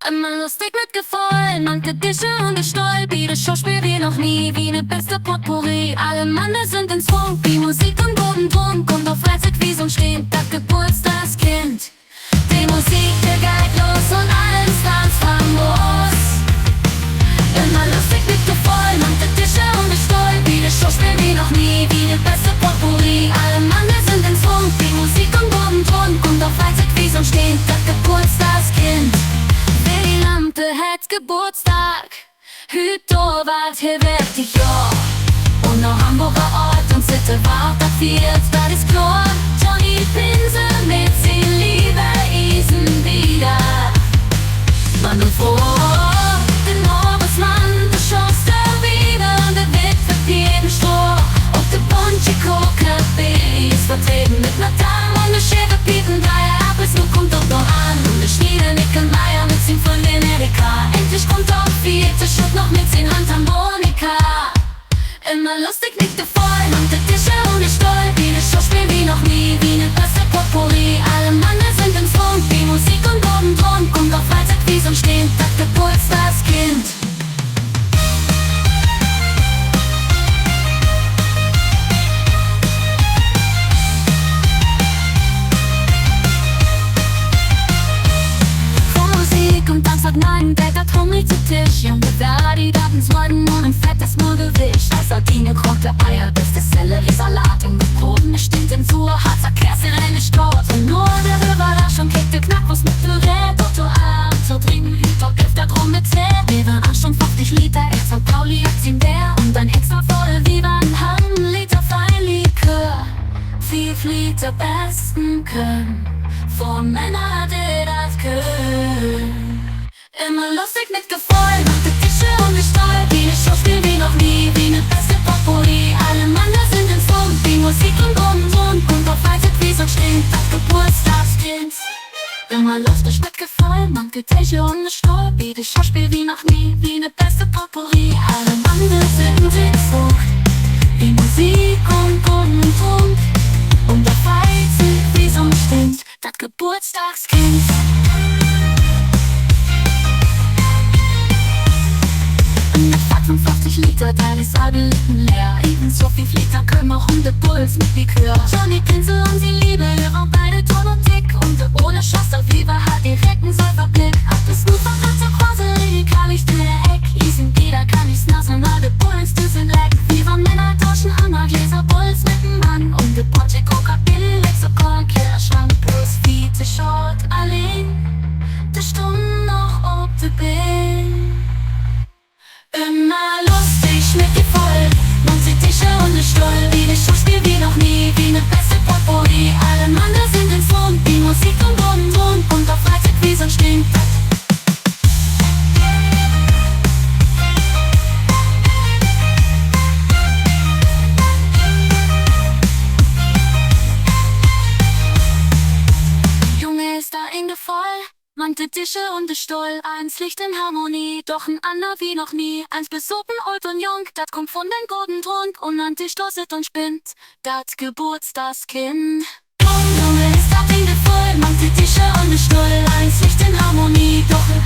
Immer lustig mit Gefallen, manche Tische und Gestalt, wie das Schauspiel wie noch nie, wie ne beste Potpourri. Alle Männer sind ins Funk, wie Musik und Bodendrunk und auf Freizeit wie so steht das Geburtstagskind. Die Musik, der geht los und alles ganz famos. Immer lustig mit Gefallen, manche Tische und Gestalt, wie das Schauspiel wie noch nie, wie ne beste Potpourri. Alle Männer sind ins Funk, wie Musik und Bodendrunk und auf Freizeit wie so steht das Geburtstagskind. Die Lampe hat Geburtstag, Hüto wart hier wirklich ja. Und noch Hamburger Ort und Sitte wart da viert, das ist klar. Johnny Pinsel mit sie Liebe Isen wieder. Mann und froh, den Horusmann, der Chance der wieder und der Witwe jeden Stroh. Ob der Bonchico Café ist vertreten mit ner Dame und der Schere Piepen, da er ab ist, nur kommt doch noch an. Und der Schniede Nickelmeier mit Sing von Venetica. Endlich kommt auch vierte Schritt noch mit 10 Handharmonika. Immer lustig nickt der voll, und der Tische und der Stolz, wie ne Schauspiel wie noch nie, wie ne beste Potpourri. Alle Männer sind im Funk, wie Musik und Bodendrunk und auf Freizeit wie so steht das Geburtstagskind. Und dann sagt nein, der hat hungrig zu Tisch. Junge Verdi, Daten Leuten und ein fettes Murgewicht. Aus Sardine, gekochte Eier, beste Selleriesalat und mit Broten, es stimmt hinzu, harzer Käse, eine Stott. Und nur der Überraschung kickte Knackwurst mit Püree. Dr. Abend zu trinken, Hüter, Gifter drum mit Tee. Wir waren Anstand 50 Liter, extra Pauli, Akzin der. Und ein extra voll wie ein halben Liter Feinlikör. 5 Liter besten können, von Männer, die das können. Immer lustig mit Gefallen, macht die Tische und die Stall, wie ne Schauspiel wie noch nie, wie ne beste Potpourri. Alle Männer sind ins Funk, wie Musik und Bodendrunk und auf Freizeit wie so steht das Geburtstagskind. Immer lustig mit Gefallen, macht die Tische und die Stall, wie ne Schauspiel wie noch nie, wie ne beste Potpourri. Alle Männer sind ins Funk, wie Musik und Bodendrunk und auf Freizeit wie so steht das Geburtstagskind. 50 Liter, deine Sabel leer. Ebenso 5 Liter können auch 100 Bulls mit Likör. Johnny Pinsel und sie Liebe, hören beide Ton und Tick. Und der ohne Schuster Viva hat direkt einen Säuferblick. Ab bis nur verdammter Quasel, kann ich der Eck. Isen wieder kann ich's nassen, alle Bulls, die sind leck. Viva Männer tauschen Hammergläser, Bulls mit dem Mann. Und der Porsche Coca-Billy, Lexikon, Kellerschrank plus Vize Short allein. Der Stunden noch ob de Bill. Immer lustig mit dir voll, man sieht Tische und ne Stoll, wie ne Schauspiel wie noch nie, wie ne beste Potpourri. Alle Männer sind ins Funk, wie Musik und Bodendrunk und auf Freizeit wie so stinkt. Junge ist da Ende voll. Manche Tische und de Stoll, eins Licht in Harmonie, doch ein ander wie noch nie. Eins besopen, alt und jung, dat kommt von den Godendrunk und an Tisch tosset und spinnt, dat Geburtstagskind. Junge ist da Ding voll, manche Tische und de Stoll, eins Licht in Harmonie, doch ein